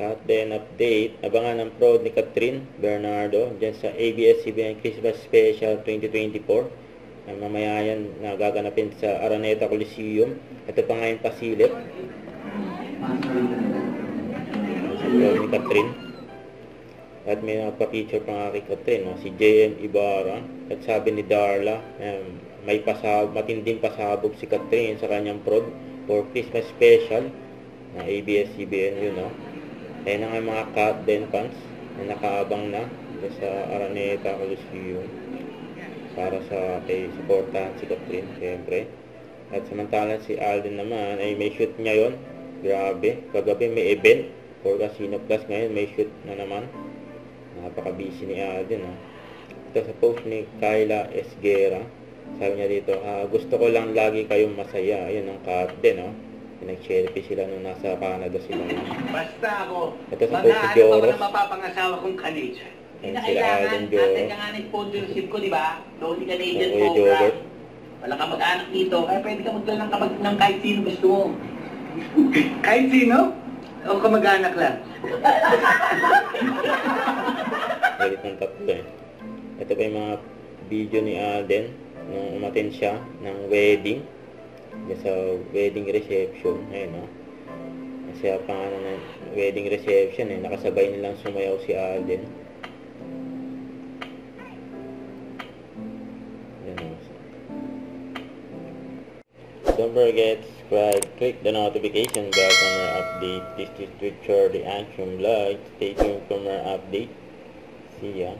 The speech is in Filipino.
Cut then update. Abangan ang prod ni Catherine Bernardo dyan sa ABS-CBN Christmas Special 2024. Mamaya yan nagaganapin sa Araneta Coliseum. Ito pa nga yung pasilip. Sa prod ni Catherine. At may nagpa-feature pa nga kay Catherine, no? Si JM Ibarra. At sabi ni Darla, may matinding pasabog si Catherine sa kanyang prod for Christmas Special na ABS-CBN yun, no? Ayan na nga mga cut then pants na nakaabang na sa Araneta Coliseum para sa kay supportahan si Catherine, siyempre. At samantalang si Alden naman ay may shoot niya yon. Grabe, kagabi may event for Casino Plus, ngayon may shoot na naman. Napaka-busy ni Alden, no? Ito sa post ni Kyla Esguera, sabi niya dito, gusto ko lang lagi kayong masaya. Ayun ang cut din, no? Nag-selfie sila nung nasa Canada sila. Basta ako, ito sa post ni Joros. mga mapapangasawa kong Canadian. Ayan sila Alden Joros. Ate ka nga ng-sponsorship ko, di ba? Lonely Canadian Kuya program. Jobert. Wala ka mag-anak dito, kaya pwede ka magdala ng kahit sino gusto mo. Kahit sino? O kamag-anak lang? Galit ng tatlo eh. Ito pa yung mga video ni Alden nung umattend siya ng wedding. Sa wedding reception. Ayun, no? Kasi pa nga ng wedding reception eh. Nakasabay nilang sumayaw si Alden. Ayan, no? Don't forget to subscribe, click the notification bell for more update. This is Richard the Action Vlog. Stay tuned for more update. See ya.